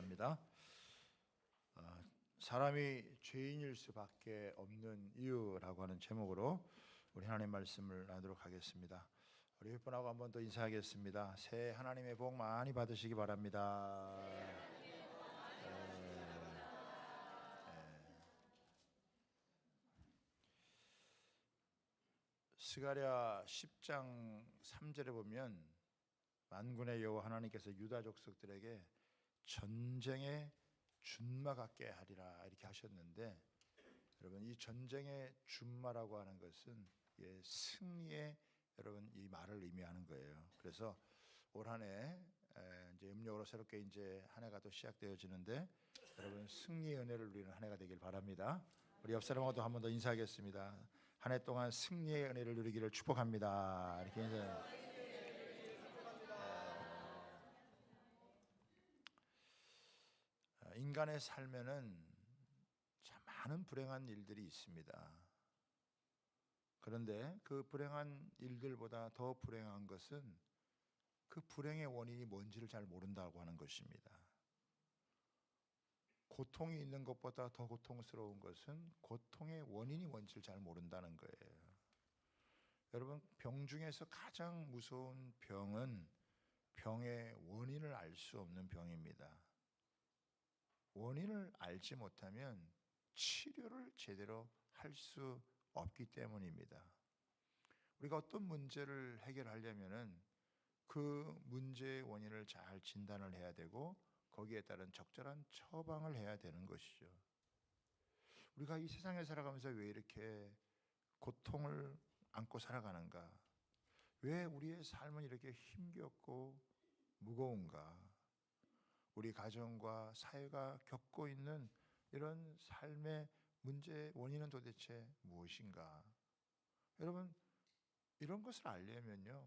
바랍니다. 사람이 죄인일 수밖에 없는 이유라고 하는 제목으로 우리 하나님 말씀을 나누도록 하겠습니다. 우리 윗분하고 한 번 더 인사하겠습니다. 새해 하나님의 복 많이 받으시기 바랍니다. 스가랴 10장 3절에 보면 만군의 여호와 하나님께서 유다 족속들에게 전쟁의 준마 같게 하리라 이렇게 하셨는데, 여러분 이 전쟁의 준마라고 하는 것은 승리의 여러분 이 말을 의미하는 거예요. 그래서 올 한해 이제 음력으로 새롭게 이제 한 해가 또 시작되어지는데, 여러분 승리의 은혜를 누리는 한 해가 되길 바랍니다. 우리 옆 사람하고도 한 번 더 인사하겠습니다. 한 해 동안 승리의 은혜를 누리기를 축복합니다. 이렇게 인사. 인간의 삶에는 참 많은 불행한 일들이 있습니다. 그런데 그 불행한 일들보다 더 불행한 것은 그 불행의 원인이 뭔지를 잘 모른다고 하는 것입니다. 고통이 있는 것보다 더 고통스러운 것은 고통의 원인이 뭔지를 잘 모른다는 거예요. 여러분, 병 중에서 가장 무서운 병은 병의 원인을 알 수 없는 병입니다. 원인을 알지 못하면 치료를 제대로 할 수 없기 때문입니다. 우리가 어떤 문제를 해결하려면은 그 문제의 원인을 잘 진단을 해야 되고 거기에 따른 적절한 처방을 해야 되는 것이죠. 우리가 이 세상에 살아가면서 왜 이렇게 고통을 안고 살아가는가? 왜 우리의 삶은 이렇게 힘겹고 무거운가? 우리 가정과 사회가 겪고 있는 이런 삶의 문제의 원인은 도대체 무엇인가? 여러분, 이런 것을 알려면요,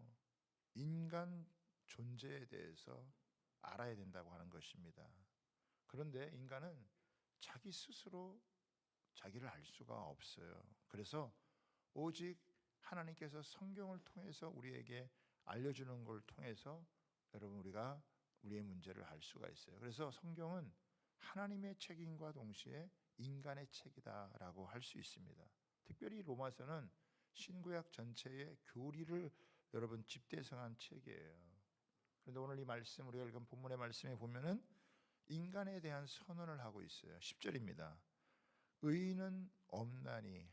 인간 존재에 대해서 알아야 된다고 하는 것입니다. 그런데 인간은 자기 스스로 자기를 알 수가 없어요. 그래서 오직 하나님께서 성경을 통해서 우리에게 알려주는 걸 통해서 여러분 우리가 우리의 문제를 알 수가 있어요. 그래서 성경은 하나님의 책임과 동시에 인간의 책이다라고 할 수 있습니다. 특별히 로마서는 신구약 전체의 교리를 여러분 집대성한 책이에요. 그런데 오늘 이 말씀, 우리가 읽은 본문의 말씀에 보면은 인간에 대한 선언을 하고 있어요. 10절입니다. 의인은 없나니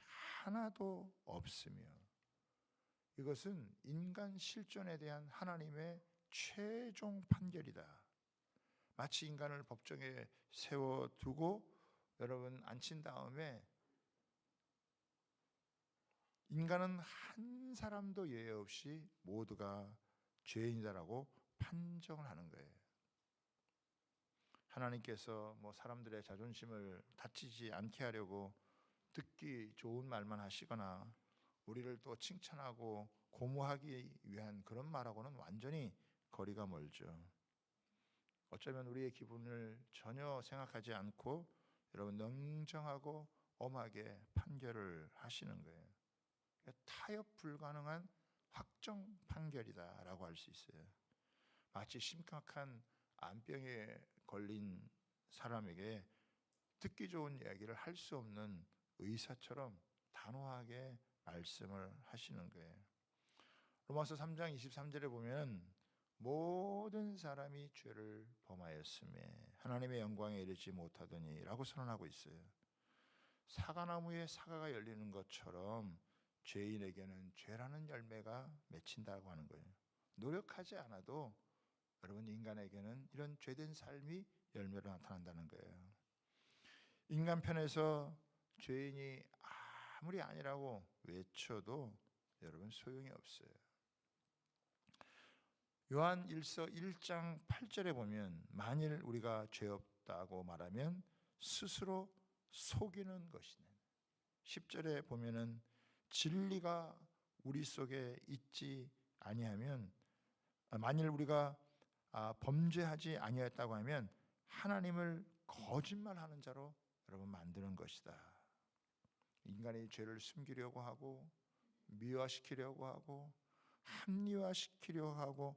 하나도 없으며. 이것은 인간 실존에 대한 하나님의 최종 판결이다. 마치 인간을 법정에 세워두고 여러분 앉힌 다음에 인간은 한 사람도 예외 없이 모두가 죄인이다라고 판정을 하는 거예요. 하나님께서 사람들의 자존심을 다치지 않게 하려고 듣기 좋은 말만 하시거나 우리를 또 칭찬하고 고무하기 위한 그런 말하고는 완전히 거리가 멀죠. 어쩌면 우리의 기분을 전혀 생각하지 않고 여러분 냉정하고 엄하게 판결을 하시는 거예요. 타협 불가능한 확정 판결이다라고 할 수 있어요. 마치 심각한 암병에 걸린 사람에게 듣기 좋은 이야기를 할 수 없는 의사처럼 단호하게 말씀을 하시는 거예요. 로마서 3장 23절에 보면 모든 사람이 죄를 범하였음에 하나님의 영광에 이르지 못하더니 라고 선언하고 있어요. 사과나무에 사과가 열리는 것처럼 죄인에게는 죄라는 열매가 맺힌다고 하는 거예요. 노력하지 않아도 여러분 인간에게는 이런 죄된 삶이 열매로 나타난다는 거예요. 인간 편에서 죄인이 아무리 아니라고 외쳐도 여러분 소용이 없어요. 요한 1서 1장 8절에 보면 만일 우리가 죄 없다고 말하면 스스로 속이는 것이네. 10절에 보면은 진리가 우리 속에 있지 아니하면, 만일 우리가 범죄하지 아니했다고 하면 하나님을 거짓말하는 자로 여러분 만드는 것이다. 인간이 죄를 숨기려고 하고 미화시키려고 하고 합리화시키려고 하고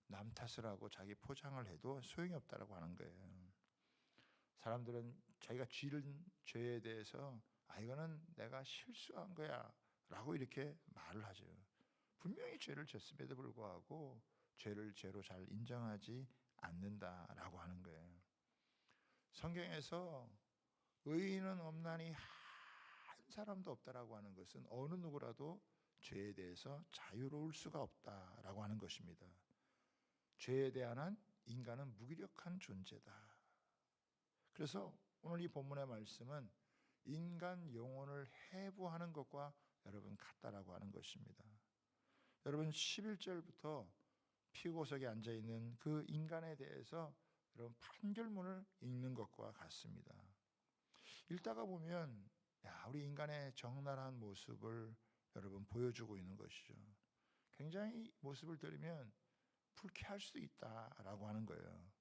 남 탓을 하고 자기 포장을 해도 소용이 없다라고 하는 거예요. 사람들은 자기가 지른 죄에 대해서 이거는 내가 실수한 거야 라고 이렇게 말을 하죠. 분명히 죄를 졌음에도 불구하고 죄를 죄로 잘 인정하지 않는다라고 하는 거예요. 성경에서 의인은 없나니 한 사람도 없다라고 하는 것은 어느 누구라도 죄에 대해서 자유로울 수가 없다라고 하는 것입니다. 죄에 대한 인간은 무기력한 존재다. 그래서 오늘 이 본문의 말씀은 인간 영혼을 해부하는 것과 여러분 같다라고 하는 것입니다. 여러분 11절부터 피고석에 앉아있는 그 인간에 대해서 여러분 판결문을 읽는 것과 같습니다. 읽다가 보면 우리 인간의 적나라한 모습을 여러분 보여주고 있는 것이죠. 굉장히 모습을 들으면 불쾌할 수도 있다라고 하는 거예요.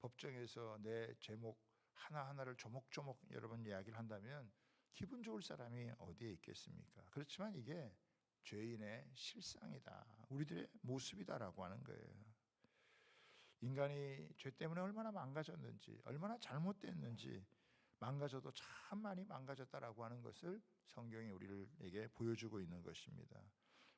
법정에서 내 제목 하나하나를 조목조목 여러분 이야기를 한다면 기분 좋을 사람이 어디에 있겠습니까? 그렇지만 이게 죄인의 실상이다. 우리들의 모습이다라고 하는 거예요. 인간이 죄 때문에 얼마나 망가졌는지, 얼마나 잘못됐는지, 망가져도 참 많이 망가졌다라고 하는 것을 성경이 우리에게 보여주고 있는 것입니다.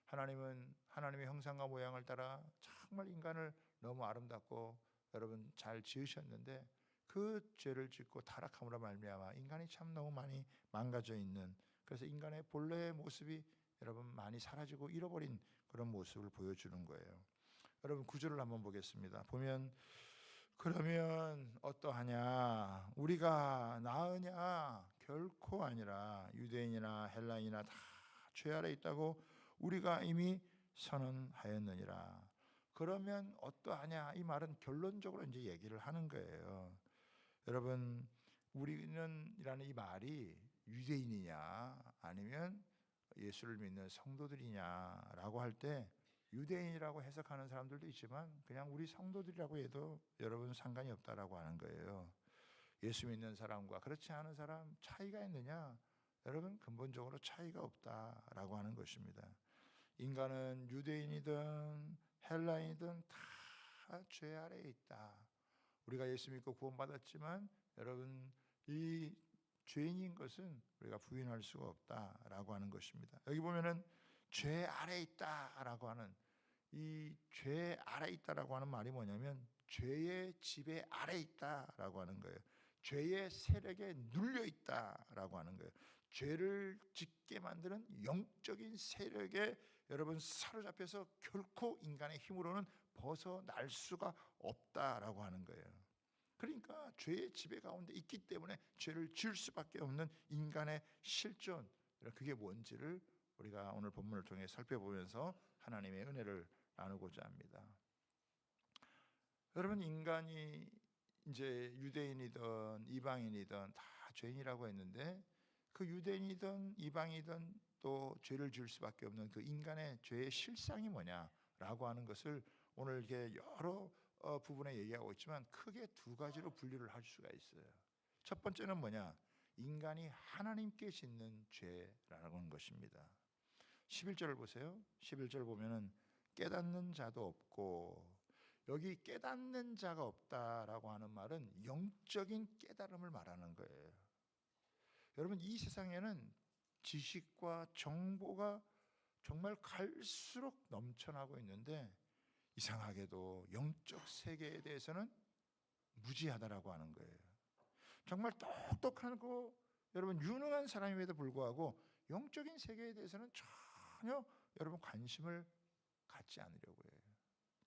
하나님은 하나님의 형상과 모양을 따라 정말 인간을 너무 아름답고 여러분 잘 지으셨는데 그 죄를 짓고 타락함으로 말미암아 인간이 참 너무 많이 망가져 있는, 그래서 인간의 본래의 모습이 여러분 많이 사라지고 잃어버린 그런 모습을 보여주는 거예요. 여러분 9절을 한번 보겠습니다. 보면 그러면 어떠하냐? 우리가 나으냐? 결코 아니라 유대인이나 헬라인이나 다 죄 아래 있다고 우리가 이미 선언하였느니라. 그러면 어떠하냐? 이 말은 결론적으로 이제 얘기를 하는 거예요. 여러분 우리는이라는 이 말이 유대인이냐 아니면 예수를 믿는 성도들이냐라고 할 때 유대인이라고 해석하는 사람들도 있지만 그냥 우리 성도들이라고 해도 여러분 상관이 없다라고 하는 거예요. 예수 믿는 사람과 그렇지 않은 사람 차이가 있느냐? 여러분 근본적으로 차이가 없다라고 하는 것입니다. 인간은 유대인이든 헬라인이든 다 죄 아래에 있다. 우리가 예수 믿고 구원받았지만 여러분 이 죄인인 것은 우리가 부인할 수가 없다라고 하는 것입니다. 여기 보면은 죄 아래 있다라고 하는, 이 죄 아래 있다라고 하는 말이 뭐냐면 죄의 지배 아래 있다라고 하는 거예요. 죄의 세력에 눌려 있다라고 하는 거예요. 죄를 짓게 만드는 영적인 세력에 여러분 사로잡혀서 결코 인간의 힘으로는 벗어날 수가 없다라고 하는 거예요. 그러니까 죄의 지배 가운데 있기 때문에 죄를 지을 수밖에 없는 인간의 실존, 그게 뭔지를 우리가 오늘 본문을 통해 살펴보면서 하나님의 은혜를 나누고자 합니다. 여러분 인간이 이제 유대인이든 이방인이든 다 죄인이라고 했는데 그 유대인이든 이방이든 또 죄를 지을 수밖에 없는 그 인간의 죄의 실상이 뭐냐라고 하는 것을 오늘 이렇게 여러 부분에 얘기하고 있지만 크게 두 가지로 분류를 할 수가 있어요. 첫 번째는 뭐냐? 인간이 하나님께 짓는 죄라는 것입니다. 11절을 보세요. 11절 보면은 깨닫는 자도 없고, 여기 깨닫는 자가 없다라고 하는 말은 영적인 깨달음을 말하는 거예요. 여러분 이 세상에는 지식과 정보가 정말 갈수록 넘쳐나고 있는데 이상하게도 영적 세계에 대해서는 무지하다라고 하는 거예요. 정말 똑똑하고 여러분 유능한 사람임에도 불구하고 영적인 세계에 대해서는 전혀 여러분 관심을 갖지 않으려고 해요.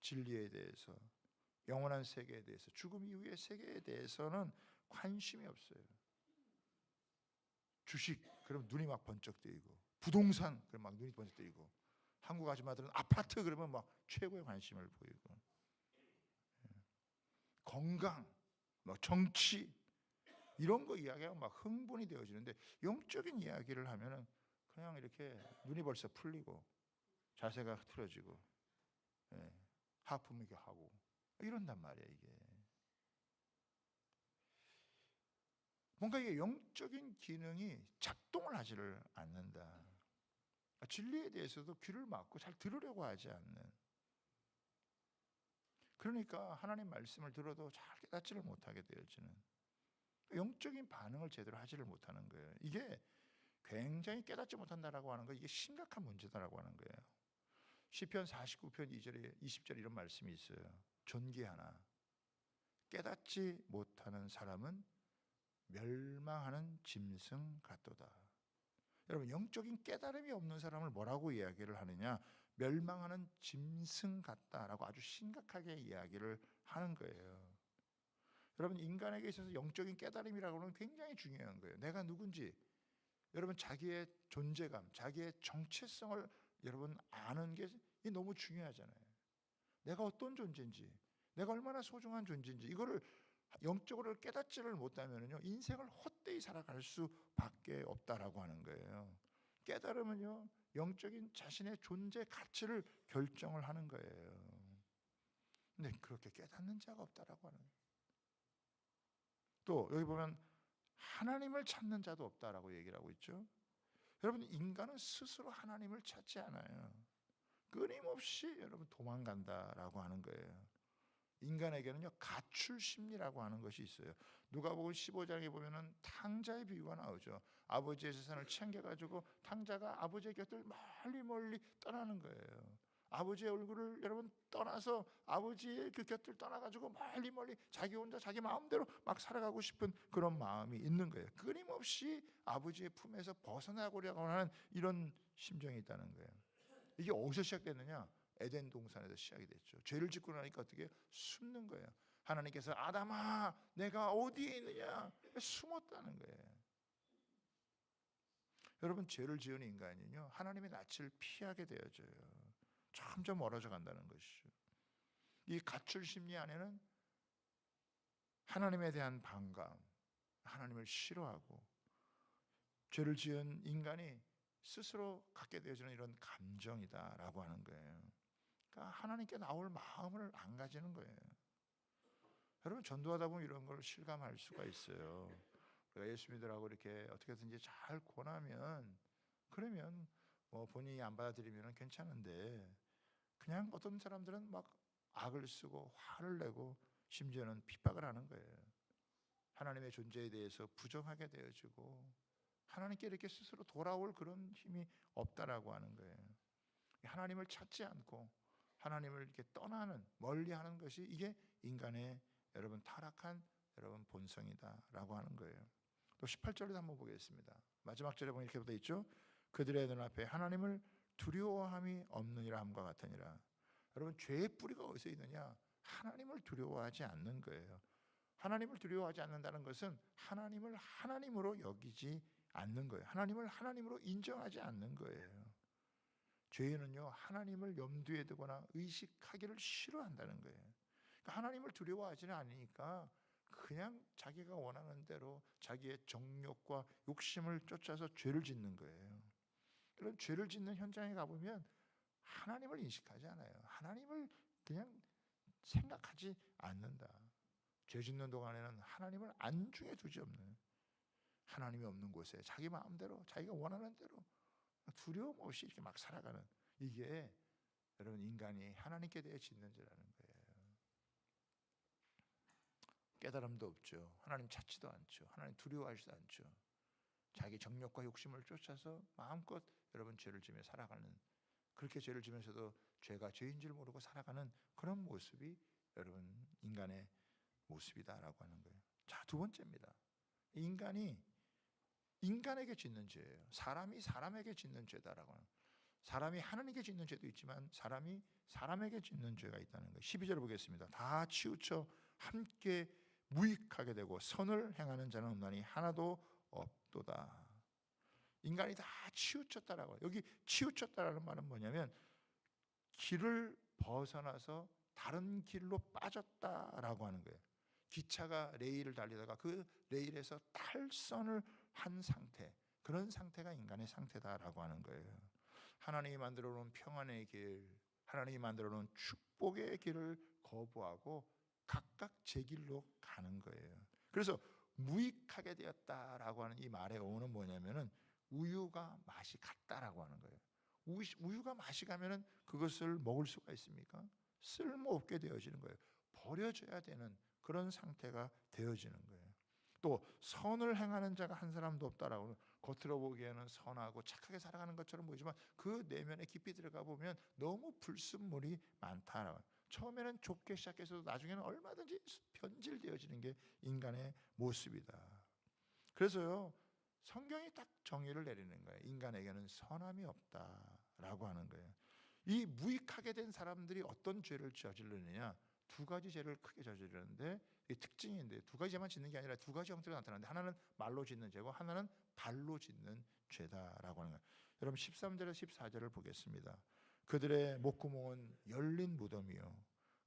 진리에 대해서, 영원한 세계에 대해서, 죽음 이후의 세계에 대해서는 관심이 없어요. 주식 그러면 눈이 막 번쩍 뜨이고, 부동산 그러면 막 눈이 번쩍 뜨이고, 한국 아줌마들은 아파트 그러면 막 최고의 관심을 보이고, 건강, 뭐 정치 이런 거 이야기하면 막 흥분이 되어지는데 영적인 이야기를 하면은 그냥 이렇게 눈이 벌써 풀리고 자세가 흐트러지고 하품 이렇게 하고 이런단 말이에요. 이게 뭔가 이게 영적인 기능이 작동을 하지를 않는다. 진리에 대해서도 귀를 막고 잘 들으려고 하지 않는, 그러니까 하나님 말씀을 들어도 잘 깨닫지를 못하게 되어지는, 영적인 반응을 제대로 하지를 못하는 거예요. 이게 굉장히 깨닫지 못한다라고 하는 거, 이게 심각한 문제다라고 하는 거예요. 시편 49편 2절에 20절 이런 말씀이 있어요. 존귀하나 깨닫지 못하는 사람은 멸망하는 짐승 같도다. 여러분, 영적인 깨달음이 없는 사람을 뭐라고 이야기를 하느냐? 멸망하는 짐승 같다라고 아주 심각하게 이야기를 하는 거예요. 여러분, 인간에게 있어서 영적인 깨달음이라고 하는 굉장히 중요한 거예요. 내가 누군지, 여러분 자기의 존재감, 자기의 정체성을 여러분 아는 게 너무 중요하잖아요. 내가 어떤 존재인지, 내가 얼마나 소중한 존재인지 이거를 영적으로 깨닫지를 못하면요 인생을 헛되이 살아갈 수밖에 없다라고 하는 거예요. 깨달음은요 영적인 자신의 존재 가치를 결정을 하는 거예요. 근데 그렇게 깨닫는 자가 없다라고 하는 거예요. 또 여기 보면 하나님을 찾는 자도 없다라고 얘기를 하고 있죠. 여러분, 인간은 스스로 하나님을 찾지 않아요. 끊임없이 여러분 도망간다라고 하는 거예요. 인간에게는요 가출 심리라고 하는 것이 있어요. 누가복음 15장에 보면은 탕자의 비유가 나오죠. 아버지의 재산을 챙겨가지고 탕자가 아버지의 곁을 멀리 떠나는 거예요. 아버지의 얼굴을 여러분 떠나서 아버지의 그 곁을 떠나가지고 멀리 자기 혼자 자기 마음대로 막 살아가고 싶은 그런 마음이 있는 거예요. 끊임없이 아버지의 품에서 벗어나고려고 하는 이런 심정이 있다는 거예요. 이게 어디서 시작됐느냐? 에덴 동산에서 시작이 됐죠. 죄를 짓고 나니까 어떻게 숨는 거예요. 하나님께서 아담아 내가 어디에 있느냐 숨었다는 거예요. 여러분, 죄를 지은 인간은요 하나님의 낯을 피하게 되어져요. 점점 멀어져 간다는 것이죠. 이 가출 심리 안에는 하나님에 대한 반감, 하나님을 싫어하고 죄를 지은 인간이 스스로 갖게 되어지는 이런 감정이다라고 하는 거예요. 그러니까 하나님께 나올 마음을 안 가지는 거예요. 여러분, 전도하다 보면 이런 걸 실감할 수가 있어요. 우리가 예수 믿으라고 이렇게 어떻게든지 잘 권하면 그러면 뭐 본인이 안 받아들이면 괜찮은데 그냥 어떤 사람들은 막 악을 쓰고 화를 내고 심지어는 핍박을 하는 거예요. 하나님의 존재에 대해서 부정하게 되어지고 하나님께 이렇게 스스로 돌아올 그런 힘이 없다라고 하는 거예요. 하나님을 찾지 않고 하나님을 이렇게 떠나는 멀리하는 것이 이게 인간의 여러분 타락한 여러분 본성이다라고 하는 거예요. 또 18절에도 한번 보겠습니다. 마지막 절에 보면 이렇게 되어 있죠. 그들의 눈앞에 하나님을 두려워함이 없느니라 함과 같으니라. 여러분, 죄의 뿌리가 어디서 있느냐? 하나님을 두려워하지 않는 거예요. 하나님을 두려워하지 않는다는 것은 하나님을 하나님으로 여기지 않는 거예요. 하나님을 하나님으로 인정하지 않는 거예요. 죄인은요 하나님을 염두에 두거나 의식하기를 싫어한다는 거예요. 그러니까 하나님을 두려워하지는 않으니까 그냥 자기가 원하는 대로 자기의 정욕과 욕심을 쫓아서 죄를 짓는 거예요. 그런 죄를 짓는 현장에 가보면 하나님을 인식하지 않아요. 하나님을 그냥 생각하지 않는다. 죄 짓는 동안에는 하나님을 안중에 두지 없는, 하나님이 없는 곳에 자기 마음대로 자기가 원하는 대로 두려움 없이 이렇게 막 살아가는, 이게 여러분 인간이 하나님께 대해 짓는 죄라는 거예요. 깨달음도 없죠. 하나님 찾지도 않죠. 하나님 두려워하지도 않죠. 자기 정욕과 욕심을 쫓아서 마음껏 여러분 죄를 지며 살아가는, 그렇게 죄를 지면서도 죄가 죄인 줄 모르고 살아가는 그런 모습이 여러분 인간의 모습이다라고 하는 거예요. 자, 두 번째입니다. 인간이 인간에게 짓는 죄예요. 사람이 사람에게 짓는 죄다라고 하는. 사람이 하나님께 짓는 죄도 있지만 사람이 사람에게 짓는 죄가 있다는 거예요. 12절 보겠습니다. 다 치우쳐 함께 무익하게 되고 선을 행하는 자는 없나니 하나도 없도다. 인간이 다 치우쳤다라고. 여기 치우쳤다라는 말은 뭐냐면 길을 벗어나서 다른 길로 빠졌다라고 하는 거예요. 기차가 레일을 달리다가 그 레일에서 탈선을 한 상태, 그런 상태가 인간의 상태다라고 하는 거예요. 하나님이 만들어 놓은 평안의 길, 하나님이 만들어 놓은 축복의 길을 거부하고 각각 제 길로 가는 거예요. 그래서 무익하게 되었다라고 하는 이 말의 어원은 뭐냐면은 우유가 맛이 갔다라고 하는 거예요. 우유가 맛이 가면은 그것을 먹을 수가 있습니까? 쓸모없게 되어지는 거예요. 버려져야 되는 그런 상태가 되어지는 거예요. 또 선을 행하는 자가 한 사람도 없다라고, 겉으로 보기에는 선하고 착하게 살아가는 것처럼 보이지만 그 내면에 깊이 들어가 보면 너무 불순물이 많다라고. 처음에는 좁게 시작해서 나중에는 얼마든지 변질되어지는 게 인간의 모습이다. 그래서요, 성경이 딱 정의를 내리는 거예요. 인간에게는 선함이 없다라고 하는 거예요. 이 무익하게 된 사람들이 어떤 죄를 저지르느냐, 두 가지 죄를 크게 저지르는데, 이 특징인데, 두 가지 죄만 짓는 게 아니라 두 가지 형태로 나타나는데, 하나는 말로 짓는 죄고 하나는 발로 짓는 죄다라고 하는 거예요. 여러분 13절에서 14절을 보겠습니다. 그들의 목구멍은 열린 무덤이요,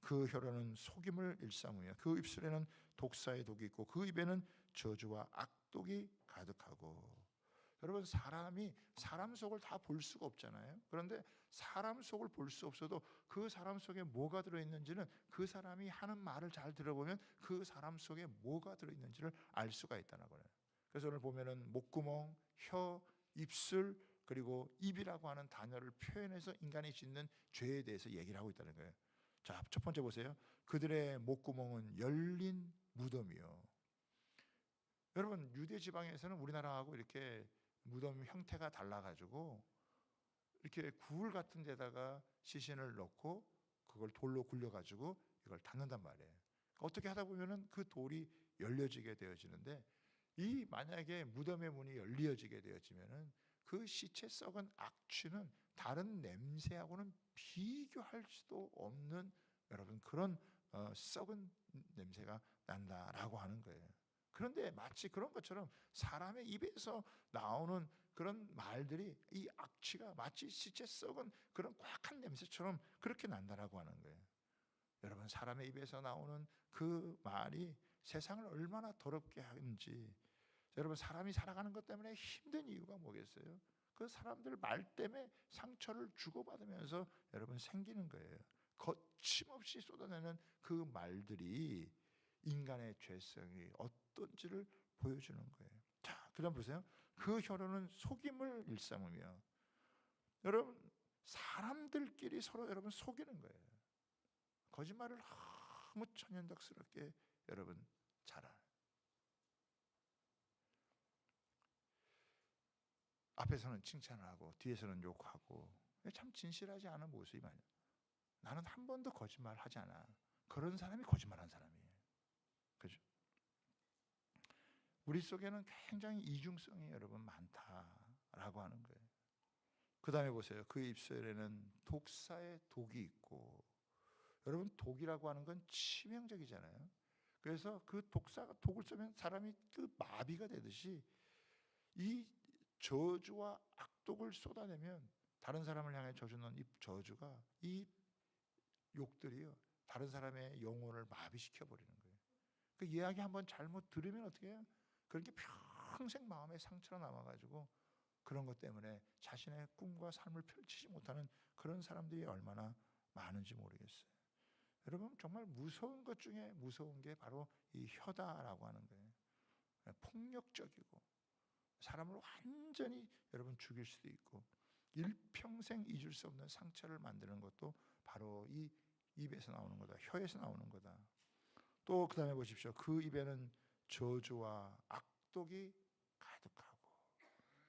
그 혀로는 속임을 일삼으며 그 입술에는 독사의 독이 있고 그 입에는 저주와 악독이 가득하고. 여러분, 사람이 사람 속을 다 볼 수가 없잖아요. 그런데 사람 속을 볼 수 없어도 그 사람 속에 뭐가 들어있는지는, 그 사람이 하는 말을 잘 들어보면 그 사람 속에 뭐가 들어있는지를 알 수가 있다는 거예요. 그래서 오늘 보면은 목구멍, 혀, 입술, 그리고 입이라고 하는 단어를 표현해서 인간이 짓는 죄에 대해서 얘기를 하고 있다는 거예요. 자, 첫 번째 보세요. 그들의 목구멍은 열린 무덤이요. 여러분, 유대 지방에서는 우리나라하고 이렇게 무덤 형태가 달라가지고 이렇게 굴 같은 데다가 시신을 넣고 그걸 돌로 굴려가지고 이걸 닫는단 말이에요. 어떻게 하다 보면은 그 돌이 열려지게 되어지는데, 이 만약에 무덤의 문이 열려지게 되어지면은 그 시체 썩은 악취는 다른 냄새하고는 비교할 수도 없는, 여러분, 그런 썩은 냄새가 난다라고 하는 거예요. 그런데 마치 그런 것처럼 사람의 입에서 나오는 그런 말들이, 이 악취가 마치 시체 썩은 그런 꽉한 냄새처럼 그렇게 난다라고 하는 거예요. 여러분, 사람의 입에서 나오는 그 말이 세상을 얼마나 더럽게 하는지. 여러분, 사람이 살아가는 것 때문에 힘든 이유가 뭐겠어요? 그 사람들 말 때문에 상처를 주고받으면서 여러분 생기는 거예요. 거침없이 쏟아내는 그 말들이 인간의 죄성이 어떤지를 보여주는 거예요. 자, 그다음 보세요. 그 혀로는 속임을 일삼으며. 여러분, 사람들끼리 서로 여러분 속이는 거예요. 거짓말을 너무 천연덕스럽게 여러분 잘하는. 앞에서는 칭찬을 하고 뒤에서는 욕하고, 참 진실하지 않은 모습이 많아요. 나는 한 번도 거짓말 하지 않아. 그런 사람이 거짓말한 사람이에요. 그죠? 우리 속에는 굉장히 이중성이 여러분 많다라고 하는 거예요. 그 다음에 보세요. 그 입술에는 독사의 독이 있고. 여러분, 독이라고 하는 건 치명적이잖아요. 그래서 그 독사가, 독을 쓰면 사람이 그 마비가 되듯이 이 저주와 악독을 쏟아내면, 다른 사람을 향해 저주는 이 저주가, 이 욕들이요, 다른 사람의 영혼을 마비시켜 버리는 거예요. 그 이야기 한번 잘못 들으면 어떻게 해요? 그런 게 평생 마음에 상처로 남아가지고 그런 것 때문에 자신의 꿈과 삶을 펼치지 못하는 그런 사람들이 얼마나 많은지 모르겠어요. 여러분, 정말 무서운 것 중에 무서운 게 바로 이 혀다라고 하는 거예요. 폭력적이고 사람을 완전히 여러분 죽일 수도 있고 일평생 잊을 수 없는 상처를 만드는 것도 바로 이 입에서 나오는 거다, 혀에서 나오는 거다. 또 그 다음에 보십시오. 그 입에는 저주와 악독이 가득하고.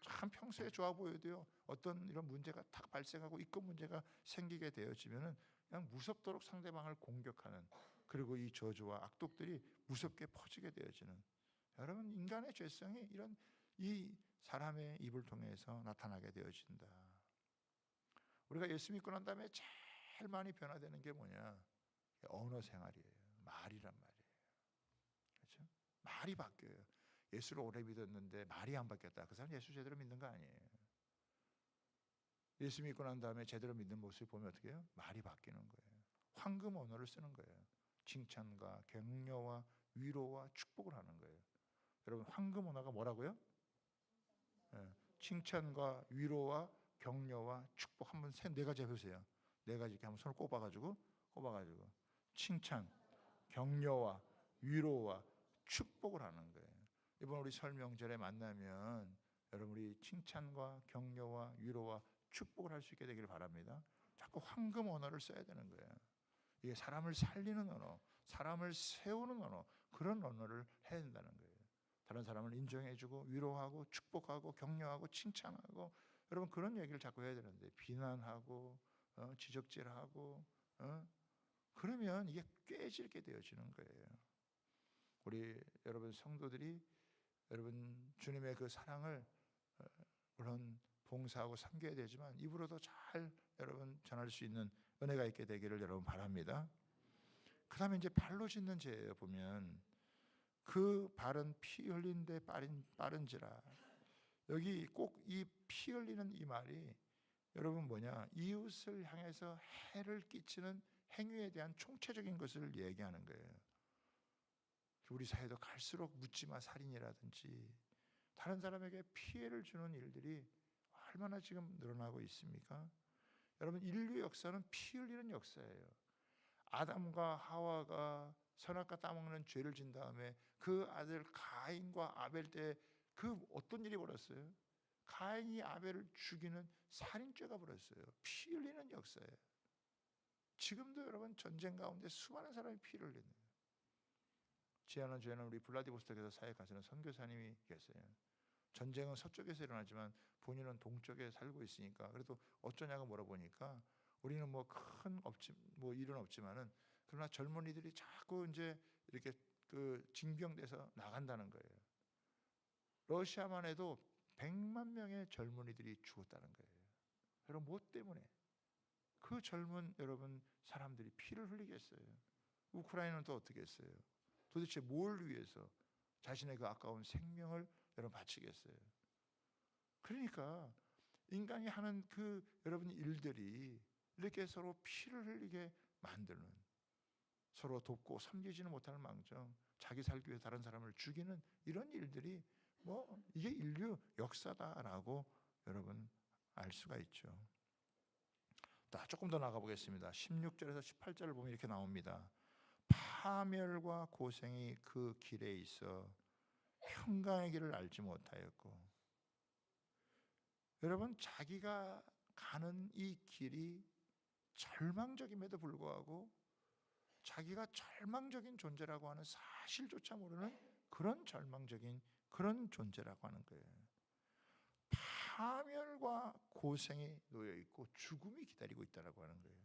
참 평소에 좋아 보여도요, 어떤 이런 문제가 딱 발생하고 입금 문제가 생기게 되어지면은 그냥 무섭도록 상대방을 공격하는, 그리고 이 저주와 악독들이 무섭게 퍼지게 되어지는. 여러분, 인간의 죄성이 이런 이 사람의 입을 통해서 나타나게 되어진다. 우리가 예수 믿고 난 다음에 제일 많이 변화되는 게 뭐냐? 언어 생활이에요. 말이란 말이에요. 그렇죠? 말이 바뀌어요. 예수를 오래 믿었는데 말이 안 바뀌었다. 그 사람 예수 제대로 믿는 거 아니에요. 예수 믿고 난 다음에 제대로 믿는 모습을 보면 어떻게 해요? 말이 바뀌는 거예요. 황금 언어를 쓰는 거예요. 칭찬과 격려와 위로와 축복을 하는 거예요. 여러분, 황금 언어가 뭐라고요? 칭찬과 위로와 격려와 축복. 한번 네 가지 해보세요. 네 가지 이렇게 한번 손을 꼽아가지고 칭찬, 격려와 위로와 축복을 하는 거예요. 이번 우리 설 명절에 만나면 여러분, 우리 칭찬과 격려와 위로와 축복을 할 수 있게 되기를 바랍니다. 자꾸 황금 언어를 써야 되는 거예요. 이게 사람을 살리는 언어, 사람을 세우는 언어, 그런 언어를 해야 된다는 거예요. 다른 사람을 인정해주고 위로하고 축복하고 격려하고 칭찬하고, 여러분 그런 얘기를 자꾸 해야 되는데 비난하고 지적질하고 그러면 이게 꾀질게 되어지는 거예요. 우리 여러분 성도들이 여러분 주님의 그 사랑을 물론 봉사하고 섬겨야 되지만 입으로도 잘 여러분 전할 수 있는 은혜가 있게 되기를 여러분 바랍니다. 그 다음에 이제 발로 짖는 죄에 보면 그 발은 피 흘린 데 빠른지라. 여기 꼭 이 피 흘리는 이 말이 여러분 뭐냐, 이웃을 향해서 해를 끼치는 행위에 대한 총체적인 것을 얘기하는 거예요. 우리 사회도 갈수록 묻지마 살인이라든지 다른 사람에게 피해를 주는 일들이 얼마나 지금 늘어나고 있습니까? 여러분 인류 역사는 피 흘리는 역사예요. 아담과 하와가 선악과 따먹는 죄를 진 다음에 그 아들 가인과 아벨 때 그 어떤 일이 벌었어요? 가인이 아벨을 죽이는 살인죄가 벌었어요. 피 흘리는 역사예요. 지금도 여러분 전쟁 가운데 수많은 사람이 피를 흘리는 거예요. 지난한 주에는 우리 블라디보스톡에서 사역하시는 선교사님이 계세요. 전쟁은 서쪽에서 일어나지만 본인은 동쪽에 살고 있으니까 그래도 어쩌냐고 물어보니까 우리는 뭐 큰 일은 없지만은 그러나 젊은이들이 자꾸 이제 이렇게 그 징병돼서 나간다는 거예요. 러시아만 해도 100만 명의 젊은이들이 죽었다는 거예요. 여러분 뭐 때문에? 그 젊은 여러분 사람들이 피를 흘리겠어요? 우크라이나는 또 어떻게 했어요? 도대체 뭘 위해서 자신의 그 아까운 생명을 여러분 바치겠어요? 그러니까 인간이 하는 그 여러분 일들이 이렇게 서로 피를 흘리게 만드는, 서로 돕고 섬기지는 못하는 망정 자기 살기 위해 다른 사람을 죽이는 이런 일들이 뭐 이게 인류 역사다라고 여러분 알 수가 있죠. 조금 더 나가 보겠습니다. 16절에서 18절을 보면 이렇게 나옵니다. 파멸과 고생이 그 길에 있어 평강의 길을 알지 못하였고. 여러분 자기가 가는 이 길이 절망적임에도 불구하고 자기가 절망적인 존재라고 하는 사실조차 모르는 그런 절망적인 그런 존재라고 하는 거예요. 파멸과 고생이 놓여 있고 죽음이 기다리고 있다라고 하는 거예요.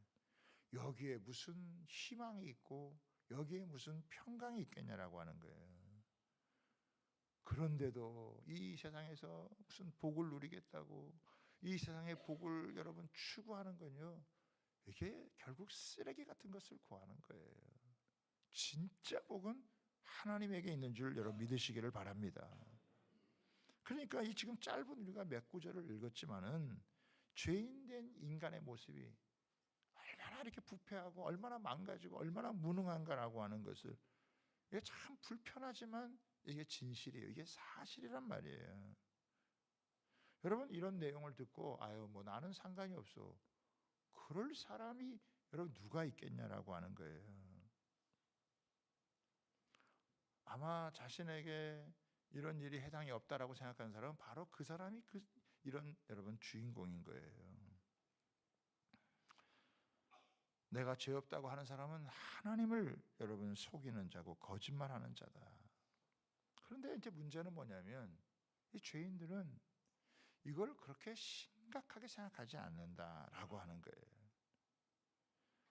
여기에 무슨 희망이 있고 여기에 무슨 평강이 있겠냐라고 하는 거예요. 그런데도 이 세상에서 무슨 복을 누리겠다고 이 세상의 복을 여러분 추구하는 건요, 이게 결국 쓰레기 같은 것을 구하는 거예요. 진짜 복은 하나님에게 있는 줄 여러분 믿으시기를 바랍니다. 그러니까 이 지금 짧은 우리가 몇 구절을 읽었지만은 죄인된 인간의 모습이 얼마나 이렇게 부패하고 얼마나 망가지고 얼마나 무능한가라고 하는 것을, 이게 참 불편하지만 이게 진실이에요. 이게 사실이란 말이에요. 여러분 이런 내용을 듣고 아유 뭐 나는 상관이 없어, 그럴 사람이 여러분 누가 있겠냐라고 하는 거예요. 아마 자신에게 이런 일이 해당이 없다라고 생각하는 사람은 바로 그 사람이 이런 여러분 주인공인 거예요. 내가 죄 없다고 하는 사람은 하나님을 여러분 속이는 자고 거짓말하는 자다. 그런데 이제 문제는 뭐냐면 이 죄인들은 이걸 그렇게 심각하게 생각하지 않는다라고 하는 거예요.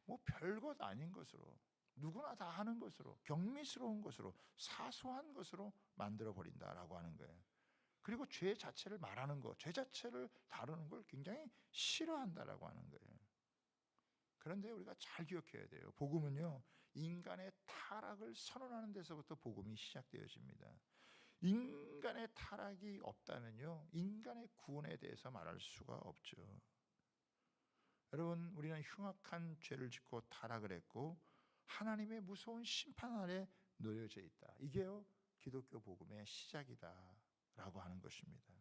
뭐 별것 아닌 것으로 누구나 다 하는 것으로 경미스러운 것으로 사소한 것으로 만들어 버린다라고 하는 거예요. 그리고 죄 자체를 말하는 것, 죄 자체를 다루는 걸 굉장히 싫어한다라고 하는 거예요. 그런데 우리가 잘 기억해야 돼요. 복음은요, 인간의 타락을 선언하는 데서부터 복음이 시작되어집니다. 인간의 타락이 없다면요, 인간의 구원에 대해서 말할 수가 없죠. 여러분, 우리는 흉악한 죄를 짓고 타락을 했고 하나님의 무서운 심판 아래 놓여져 있다. 이게요, 기독교 복음의 시작이다라고 하는 것입니다.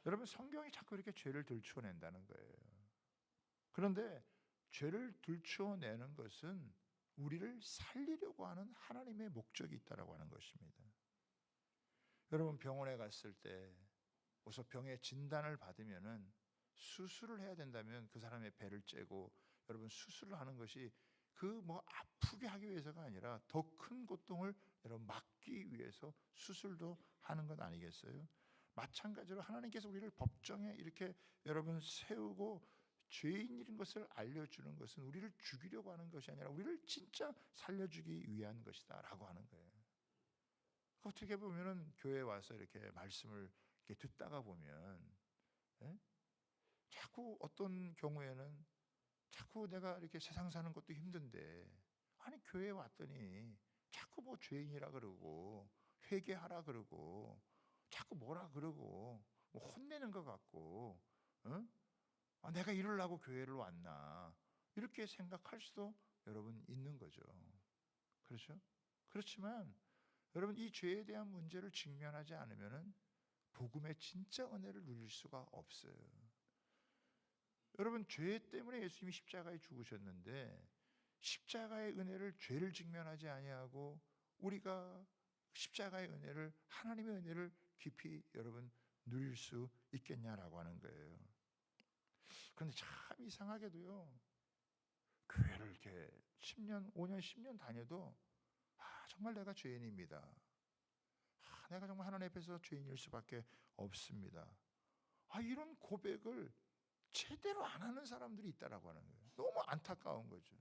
여러분, 성경이 자꾸 이렇게 죄를 들추어낸다는 거예요. 그런데 죄를 들추어내는 것은 우리를 살리려고 하는 하나님의 목적이 있다라고 하는 것입니다. 여러분 병원에 갔을 때 우선 병의 진단을 받으면은 수술을 해야 된다면 그 사람의 배를 째고 여러분 수술을 하는 것이 그 뭐 아프게 하기 위해서가 아니라 더 큰 고통을 여러분 막기 위해서 수술도 하는 것 아니겠어요? 마찬가지로 하나님께서 우리를 법정에 이렇게 여러분 세우고 죄인인 것을 알려주는 것은 우리를 죽이려고 하는 것이 아니라 우리를 진짜 살려주기 위한 것이다라고 하는 거예요. 어떻게 보면은 교회에 와서 이렇게 말씀을 이렇게 듣다가 보면, 예? 자꾸 어떤 경우에는 자꾸 내가 이렇게 세상 사는 것도 힘든데, 아니 교회에 왔더니 자꾸 뭐 죄인이라 그러고 회개하라 그러고 자꾸 뭐라 그러고 뭐 혼내는 것 같고, 어? 아, 내가 이러려고 교회를 왔나, 이렇게 생각할 수도 여러분 있는 거죠. 그렇죠? 그렇지만 여러분, 이 죄에 대한 문제를 직면하지 않으면은 복음의 진짜 은혜를 누릴 수가 없어요. 여러분, 죄 때문에 예수님이 십자가에 죽으셨는데 십자가의 은혜를 죄를 직면하지 아니하고 우리가 십자가의 은혜를, 하나님의 은혜를 깊이 여러분 누릴 수 있겠냐라고 하는 거예요. 그런데 참 이상하게도요, 교회를 이렇게 10년, 5년, 10년 다녀도 정말 내가 죄인입니다. 내가 정말 하나님 앞에서 죄인일 수밖에 없습니다. 이런 고백을 제대로 안 하는 사람들이 있다라고 하는 거예요. 너무 안타까운 거죠.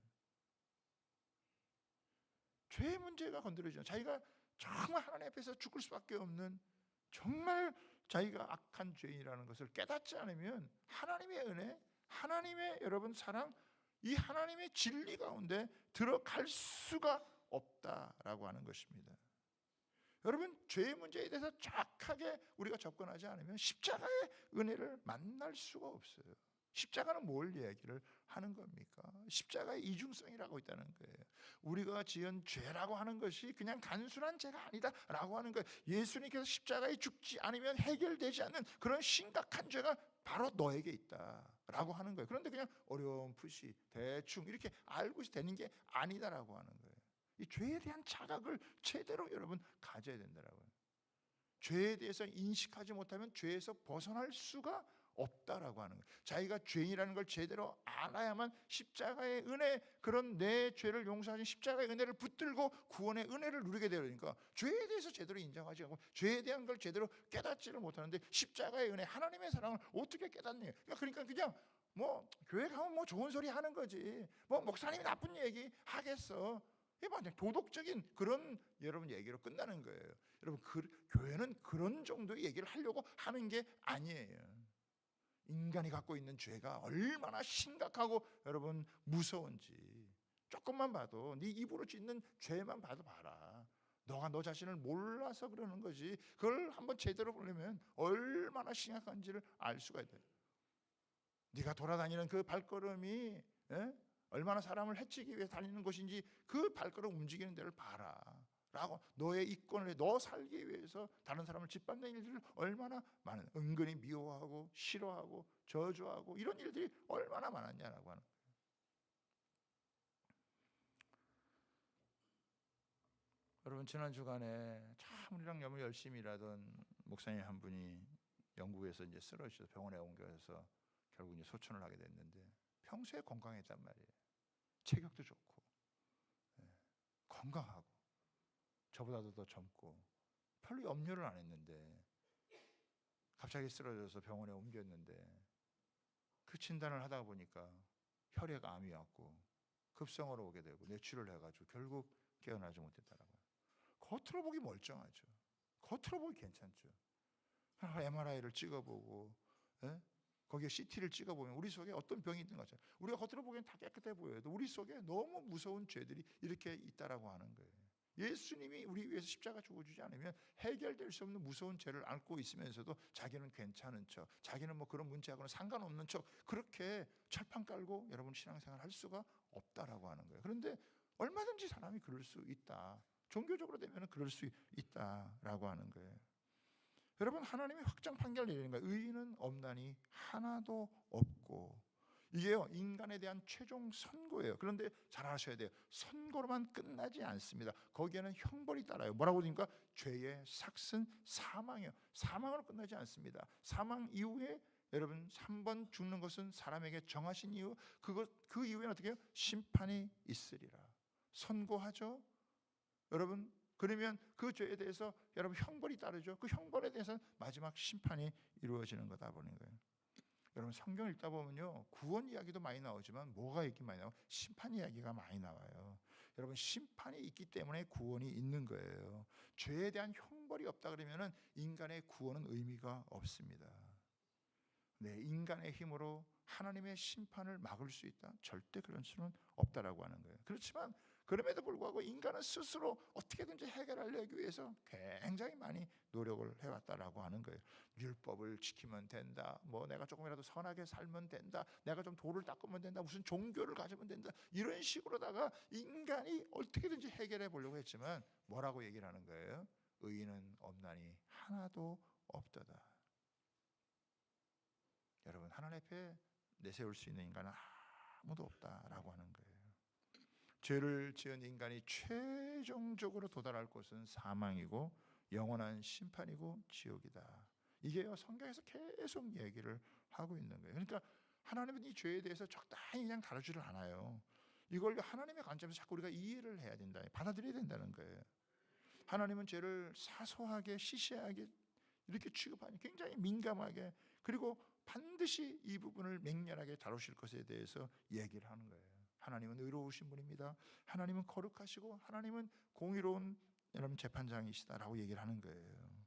죄의 문제가 건드려지죠. 자기가 정말 하나님 앞에서 죽을 수밖에 없는 정말 자기가 악한 죄인이라는 것을 깨닫지 않으면 하나님의 은혜, 하나님의 여러분 사랑, 이 하나님의 진리 가운데 들어갈 수가 없다라고 하는 것입니다. 여러분, 죄의 문제에 대해서 정확하게 우리가 접근하지 않으면 십자가의 은혜를 만날 수가 없어요. 십자가는 뭘 이야기를 하는 겁니까? 십자가의 이중성이라고 있다는 거예요. 우리가 지은 죄라고 하는 것이 그냥 단순한 죄가 아니다라고 하는 거예요. 예수님께서 십자가에 죽지 않으면 해결되지 않는 그런 심각한 죄가 바로 너에게 있다라고 하는 거예요. 그런데 그냥 어렴풋이 대충 이렇게 알고 되는 게 아니다라고 하는 거예요. 이 죄에 대한 자각을 제대로 여러분 가져야 된다라고요. 죄에 대해서 인식하지 못하면 죄에서 벗어날 수가 없다라고 하는 거예요. 자기가 죄인이라는 걸 제대로 알아야만 십자가의 은혜, 그런 내 죄를 용서하신 십자가의 은혜를 붙들고 구원의 은혜를 누리게 되니까 죄에 대해서 제대로 인정하지 않고 죄에 대한 걸 제대로 깨닫지를 못하는데 십자가의 은혜, 하나님의 사랑을 어떻게 깨닫니? 그러니까 그냥 뭐 교회 가면 뭐 좋은 소리 하는 거지, 뭐 목사님이 나쁜 얘기 하겠어, 이게 완전 도덕적인 그런 여러분 얘기로 끝나는 거예요. 여러분, 교회는 그런 정도의 얘기를 하려고 하는 게 아니에요. 인간이 갖고 있는 죄가 얼마나 심각하고 여러분 무서운지 조금만 봐도, 네 입으로 짓는 죄만 봐도 봐라. 너가 너 자신을 몰라서 그러는 거지. 그걸 한번 제대로 보려면 얼마나 심각한지를 알 수가 있다. 네가 돌아다니는 그 발걸음이 얼마나 사람을 해치기 위해 다니는 것인지 그 발걸음 움직이는 데를 봐라 라고, 너의 이권을, 너 살기 위해서 다른 사람을 짓밟는 일들을 얼마나 많은, 은근히 미워하고 싫어하고 저주하고 이런 일들이 얼마나 많았냐라고 하는 거예요. 여러분, 지난 주간에 참 우리랑 너무 열심히 일하던 목사님 한 분이 영국에서 이제 쓰러지셔서 병원에 옮겨서 결국 이제 소천을 하게 됐는데, 평소에 건강했단 말이에요. 체격도 좋고 건강하고 저보다도 더 젊고 별로 염려를 안 했는데 갑자기 쓰러져서 병원에 옮겼는데, 그 진단을 하다 보니까 혈액암이 왔고 급성으로 오게 되고 뇌출을 해가지고 결국 깨어나지 못했다라고요. 겉으로 보기 멀쩡하죠. 겉으로 보기 괜찮죠. MRI를 찍어보고 거기에 CT를 찍어보면 우리 속에 어떤 병이 있는 거죠. 우리가 겉으로 보기엔 다 깨끗해 보여도 우리 속에 너무 무서운 죄들이 이렇게 있다라고 하는 거예요. 예수님이 우리 위해서 십자가 죽어주지 않으면 해결될 수 없는 무서운 죄를 안고 있으면서도 자기는 괜찮은 척, 자기는 뭐 그런 문제하고는 상관없는 척 그렇게 철판 깔고 여러분 신앙생활 할 수가 없다라고 하는 거예요. 그런데 얼마든지 사람이 그럴 수 있다, 종교적으로 되면 그럴 수 있다라고 하는 거예요. 여러분, 하나님이 확정 판결 내리는 거예요. 의인은 없나니 하나도 없고. 이게요, 인간에 대한 최종 선고예요. 그런데 잘 아셔야 돼요. 선고로만 끝나지 않습니다. 거기에는 형벌이 따라요. 뭐라고 그러니까 죄의 삭은 사망이에요. 사망으로 끝나지 않습니다. 사망 이후에 여러분 3번 죽는 것은 사람에게 정하신 이유, 그 이후에는 어떻게 해요? 심판이 있으리라 선고하죠. 여러분, 그러면 그 죄에 대해서 여러분 형벌이 따르죠. 그 형벌에 대해서는 마지막 심판이 이루어지는 거다 보는 거예요. 여러분 성경 읽다 보면요, 구원 이야기도 많이 나오지만 뭐가 이렇게 많이 나와요? 심판 이야기가 많이 나와요. 여러분 심판이 있기 때문에 구원이 있는 거예요. 죄에 대한 형벌이 없다 그러면은 인간의 구원은 의미가 없습니다. 네, 인간의 힘으로 하나님의 심판을 막을 수 있다? 절대 그런 수는 없다라고 하는 거예요. 그렇지만 그럼에도 불구하고 인간은 스스로 어떻게든지 해결하려기 위해서 굉장히 많이 노력을 해왔다라고 하는 거예요. 율법을 지키면 된다, 뭐 내가 조금이라도 선하게 살면 된다, 내가 좀 도를 닦으면 된다, 무슨 종교를 가지면 된다, 이런 식으로다가 인간이 어떻게든지 해결해 보려고 했지만 뭐라고 얘기를 하는 거예요? 의인은 없나니 하나도 없도다. 여러분 하나님 앞에 내세울 수 있는 인간은 아무도 없다라고 하는 거예요. 죄를 지은 인간이 최종적으로 도달할 곳은 사망이고 영원한 심판이고 지옥이다. 이게요 성경에서 계속 얘기를 하고 있는 거예요. 그러니까 하나님은 이 죄에 대해서 적당히 그냥 다루지를 않아요. 이걸 하나님의 관점에서 자꾸 우리가 이해를 해야 된다, 받아들여야 된다는 거예요. 하나님은 죄를 사소하게 시시하게 이렇게 취급하니 굉장히 민감하게, 그리고 반드시 이 부분을 맹렬하게 다루실 것에 대해서 얘기를 하는 거예요. 하나님은 의로우신 분입니다. 하나님은 거룩하시고 하나님은 공의로운 여러분 재판장이시다라고 얘기를 하는 거예요.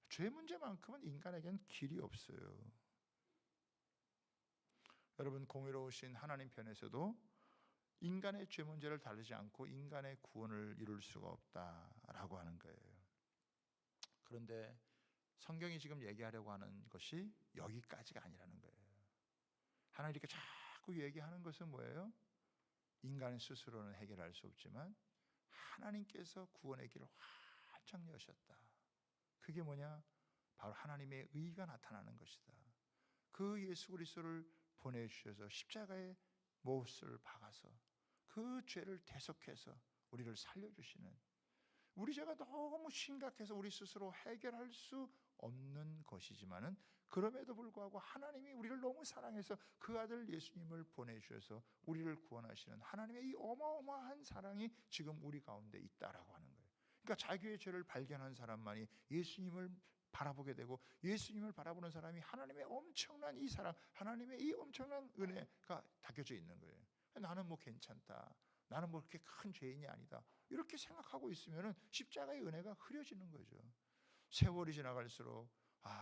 죄 문제만큼은 인간에겐 길이 없어요. 여러분 공의로우신 하나님 편에서도 인간의 죄 문제를 다루지 않고 인간의 구원을 이룰 수가 없다라고 하는 거예요. 그런데 성경이 지금 얘기하려고 하는 것이 여기까지가 아니라는 거예요. 하나님 이렇게 자꾸 얘기하는 것은 뭐예요? 인간 스스로는 해결할 수 없지만 하나님께서 구원의 길을 활짝 여셨다. 그게 뭐냐? 바로 하나님의 의가 나타나는 것이다. 그 예수 그리스도를 보내주셔서 십자가에 못을 박아서 그 죄를 대속해서 우리를 살려주시는, 우리 죄가 너무 심각해서 우리 스스로 해결할 수 없는 것이지만은 그럼에도 불구하고 하나님이 우리를 너무 사랑해서 그 아들 예수님을 보내주셔서 우리를 구원하시는 하나님의 이 어마어마한 사랑이 지금 우리 가운데 있다라고 하는 거예요. 그러니까 자기의 죄를 발견한 사람만이 예수님을 바라보게 되고, 예수님을 바라보는 사람이 하나님의 엄청난 이 사랑, 하나님의 이 엄청난 은혜가 담겨져 있는 거예요. 나는 뭐 괜찮다, 나는 뭐 그렇게 큰 죄인이 아니다, 이렇게 생각하고 있으면 십자가의 은혜가 흐려지는 거죠. 세월이 지나갈수록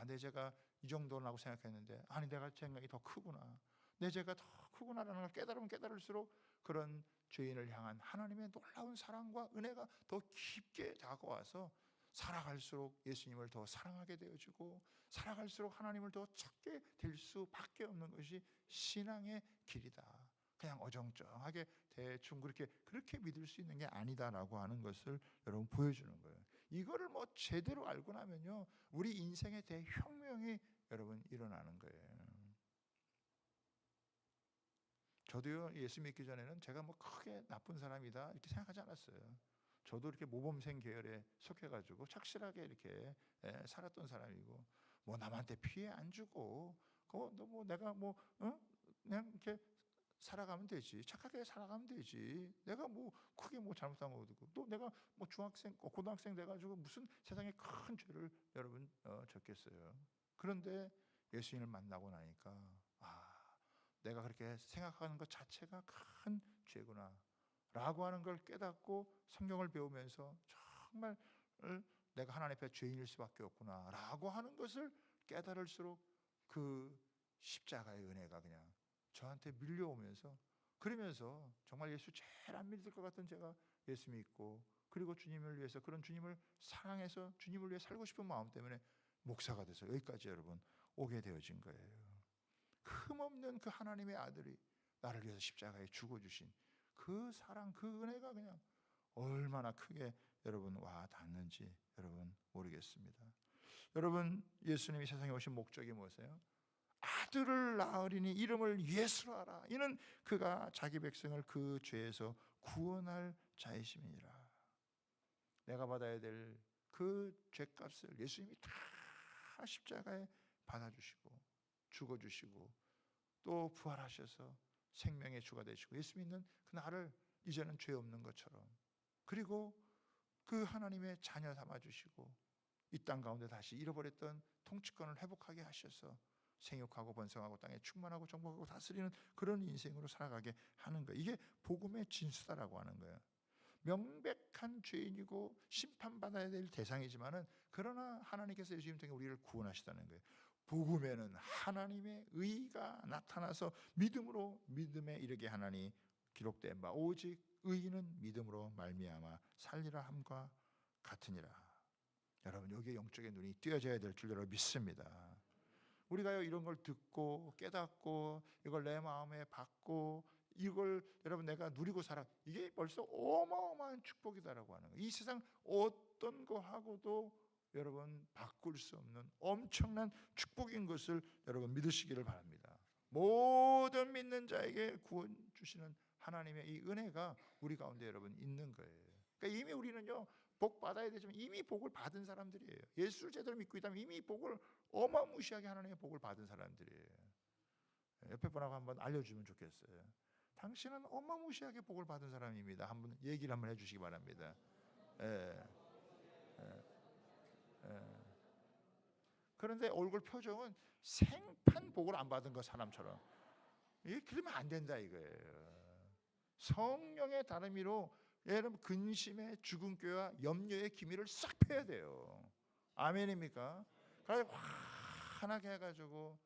내 죄가 이 정도라고 생각했는데 아니 내가 생각이 더 크구나, 내 죄가 더 크구나라는 걸 깨달으면 깨달을수록 그런 죄인을 향한 하나님의 놀라운 사랑과 은혜가 더 깊게 다가와서 살아갈수록 예수님을 더 사랑하게 되어지고 살아갈수록 하나님을 더 찾게 될 수밖에 없는 것이 신앙의 길이다. 그냥 어정쩡하게 대충 그렇게 믿을 수 있는 게 아니다라고 하는 것을 여러분 보여주는 거예요. 이거를 뭐 제대로 알고 나면요 우리 인생의 대혁명이 여러분 일어나는 거예요. 저도요 예수 믿기 전에는 제가 뭐 크게 나쁜 사람이다 이렇게 생각하지 않았어요. 저도 이렇게 모범생 계열에 속해가지고 착실하게 이렇게 살았던 사람이고, 뭐 남한테 피해 안 주고 뭐 내가 뭐 그냥 이렇게 살아가면 되지, 착하게 살아가면 되지, 내가 뭐 크게 뭐 잘못한 거고, 또 내가 뭐 중학생 고등학생 돼가지고 무슨 세상에 큰 죄를 여러분 졌겠어요. 그런데 예수님을 만나고 나니까 내가 그렇게 생각하는 것 자체가 큰 죄구나 라고 하는 걸 깨닫고 성경을 배우면서 정말 내가 하나님 앞에 죄인일 수밖에 없구나 라고 하는 것을 깨달을수록 그 십자가의 은혜가 그냥 저한테 밀려오면서, 그러면서 정말 예수 제일 안 믿을 것 같은 제가 예수 믿고, 그리고 주님을 위해서 그런 주님을 사랑해서 주님을 위해 살고 싶은 마음 때문에 목사가 돼서 여기까지 여러분 오게 되어진 거예요. 흠없는 그 하나님의 아들이 나를 위해서 십자가에 죽어주신 그 사랑, 그 은혜가 그냥 얼마나 크게 여러분 와 닿는지 여러분 모르겠습니다. 여러분 예수님이 세상에 오신 목적이 무엇이에요? 아들을 낳으리니 이름을 예수로 하라. 이는 그가 자기 백성을 그 죄에서 구원할 자이심이니라. 내가 받아야 될 그 죄값을 예수님이 다 십자가에 받아주시고 죽어주시고 또 부활하셔서 생명의 주가 되시고, 예수 믿는 그 나를 이제는 죄 없는 것처럼, 그리고 그 하나님의 자녀 삼아주시고 이 땅 가운데 다시 잃어버렸던 통치권을 회복하게 하셔서 생육하고 번성하고 땅에 충만하고 정복하고 다스리는 그런 인생으로 살아가게 하는 거예요. 이게 복음의 진수다라고 하는 거예요. 명백한 죄인이고 심판받아야 될 대상이지만은 그러나 하나님께서 예수님 통해 우리를 구원하시다는 거예요. 복음에는 하나님의 의가 나타나서 믿음으로 믿음에 이르게 하나니 기록된 바 오직 의인은 믿음으로 말미암아 살리라 함과 같으니라. 여러분 여기에 영적인 눈이 띄어져야 될 줄로 믿습니다. 우리가요 이런 걸 듣고 깨닫고 이걸 내 마음에 받고 이걸 여러분 내가 누리고 살아, 이게 벌써 어마어마한 축복이다라고 하는 거예요. 이 세상 어떤 거 하고도 여러분 바꿀 수 없는 엄청난 축복인 것을 여러분 믿으시기를 바랍니다. 모든 믿는 자에게 구원 주시는 하나님의 이 은혜가 우리 가운데 여러분 있는 거예요. 그러니까 이미 우리는요 복 받아야 되지만 이미 복을 받은 사람들이에요. 예수를 제대로 믿고 있다면 이미 복을 어마무시하게 하나님의 복을 받은 사람들이에요. 옆에 분하고 한번 알려주면 좋겠어요. 당신은 어마무시하게 복을 받은 사람입니다. 한번 얘기를 한번 해주시기 바랍니다. 예. 그런데 얼굴 표정은 생판 복을 안 받은 것 사람처럼. 이게 그러면 안 된다 이거예요. 성령의 다름이로 여러분 근심의 주근깨와 염려의 기미를 싹 펴야 돼요. 아멘입니까? 그래서 환하게 해가지고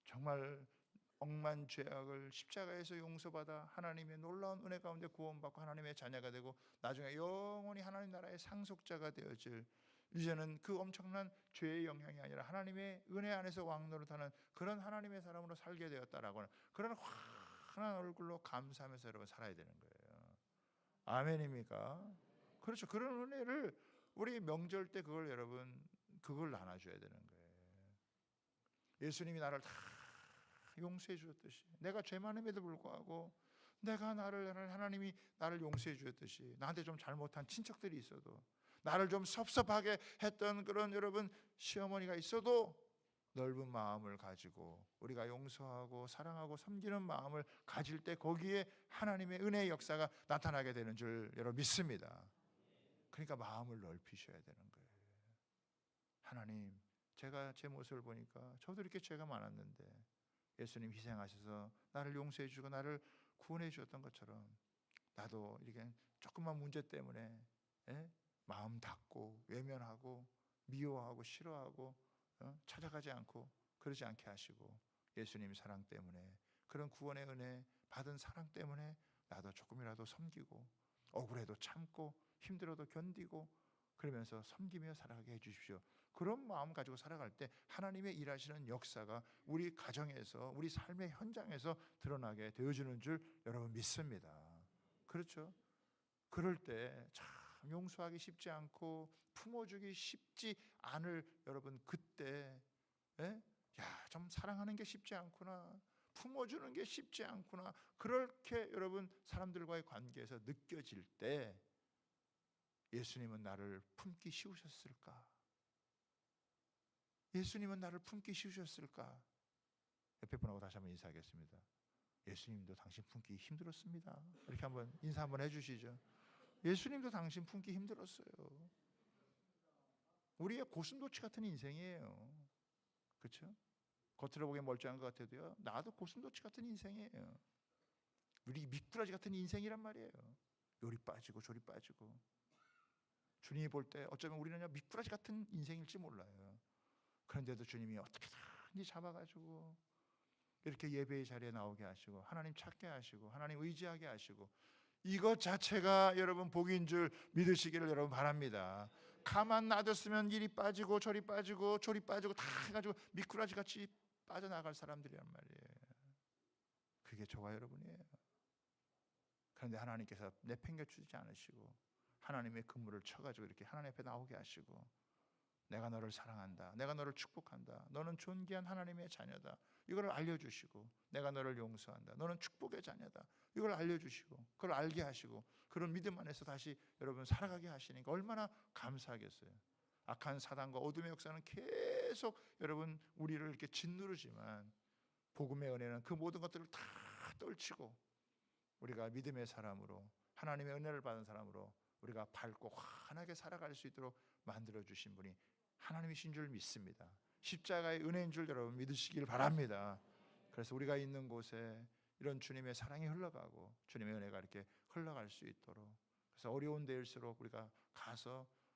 정말 억만 죄악을 십자가에서 용서받아 하나님의 놀라운 은혜 가운데 구원받고 하나님의 자녀가 되고 나중에 영원히 하나님 나라의 상속자가 되어질, 이제는 그 엄청난 죄의 영향이 아니라 하나님의 은혜 안에서 왕노릇하는 그런 하나님의 사람으로 살게 되었다라고 하는 그런 환한 얼굴로 감사하면서 여러분 살아야 되는 거예요. 아멘입니까? 그렇죠. 그런 은혜를 우리 명절 때 그걸 여러분 그걸 나눠줘야 되는 거예요. 예수님이 나를 다 용서해 주었듯이 내가 죄 많음에도 불구하고 내가 하나님이 나를 용서해 주었듯이 나한테 좀 잘못한 친척들이 있어도 나를 좀 섭섭하게 했던 그런 여러분 시어머니가 있어도 넓은 마음을 가지고 우리가 용서하고 사랑하고 섬기는 마음을 가질 때 거기에 하나님의 은혜의 역사가 나타나게 되는 줄 여러분 믿습니다. 그러니까 마음을 넓히셔야 되는 거예요. 하나님, 제가 제 모습을 보니까 저도 이렇게 죄가 많았는데 예수님 희생하셔서 나를 용서해 주고 나를 구원해 주셨던 것처럼 나도 이렇게 조금만 문제 때문에 마음 닫고 외면하고 미워하고 싫어하고 찾아가지 않고 그러지 않게 하시고 예수님 사랑 때문에 그런 구원의 은혜 받은 사랑 때문에 나도 조금이라도 섬기고 억울해도 참고 힘들어도 견디고 그러면서 섬기며 살아가게 해주십시오. 그런 마음 가지고 살아갈 때 하나님의 일하시는 역사가 우리 가정에서 우리 삶의 현장에서 드러나게 되어주는 줄 여러분 믿습니다. 그렇죠? 그럴 때 참 용서하기 쉽지 않고 품어주기 쉽지 않을 여러분 그때 좀 사랑하는 게 쉽지 않구나, 품어주는 게 쉽지 않구나, 그렇게 여러분 사람들과의 관계에서 느껴질 때 예수님은 나를 품기 쉬우셨을까? 예수님은 나를 품기 쉬우셨을까? 옆에 분하고 다시 한번 인사하겠습니다. 예수님도 당신 품기 힘들었습니다. 이렇게 한번 인사 한번 해주시죠. 예수님도 당신 품기 힘들었어요. 우리의 고슴도치 같은 인생이에요. 그렇죠? 겉으로 보기엔 멀쩡한 것 같아도요, 나도 고슴도치 같은 인생이에요. 우리 미꾸라지 같은 인생이란 말이에요. 요리 빠지고 조리 빠지고. 주님이 볼 때 어쩌면 우리는 미꾸라지 같은 인생일지 몰라요. 그런데도 주님이 어떻게든지 잡아가지고 이렇게 예배의 자리에 나오게 하시고 하나님 찾게 하시고 하나님 의지하게 하시고, 이것 자체가 여러분 복인 줄 믿으시기를 여러분 바랍니다. 가만 놔뒀으면 이리 빠지고 저리 빠지고 조리 빠지고 다 해가지고 미꾸라지 같이 빠져나갈 사람들이란 말이에요. 그게 저와 여러분이에요. 그런데 하나님께서 내팽개치지 않으시고 하나님의 그물을 쳐가지고 이렇게 하나님 앞에 나오게 하시고, 내가 너를 사랑한다, 내가 너를 축복한다, 너는 존귀한 하나님의 자녀다, 이걸 알려주시고, 내가 너를 용서한다, 너는 축복의 자녀다, 이걸 알려주시고 그걸 알게 하시고 그런 믿음 안에서 다시 여러분 살아가게 하시니까 얼마나 감사하겠어요. 악한 사단과 어둠의 역사는 계속 여러분 우리를 이렇게 짓누르지만 복음의 은혜는 그 모든 것들을 다 떨치고 우리가 믿음의 사람으로 하나님의 은혜를 받은 사람으로 우리가 밝고 환하게 살아갈 수 있도록 만들어 주신 분이 하나님이신 줄 믿습니다. 십자가의 은혜인 줄 여러분 믿으시길 바랍니다. 그래서 우리가 있는 곳에 이런 주님의 사랑이 흘러가고 주님의 은혜가 이렇게 흘러갈 수 있도록, 그래서 어려운 데일수록 우리가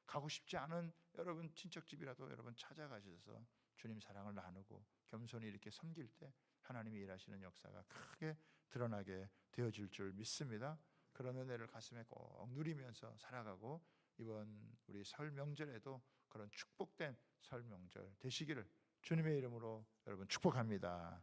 가고 싶지 않은 여러분 친척집이라도 여러분 찾아가셔서 주님 사랑을 나누고 겸손히 이렇게 섬길 때 하나님이 일하시는 역사가 크게 드러나게 되어질 줄 믿습니다. 그런 은혜를 가슴에 꼭 누리면서 살아가고 이번 우리 설 명절에도 그런 축복된 설 명절 되시기를 주님의 이름으로 여러분 축복합니다.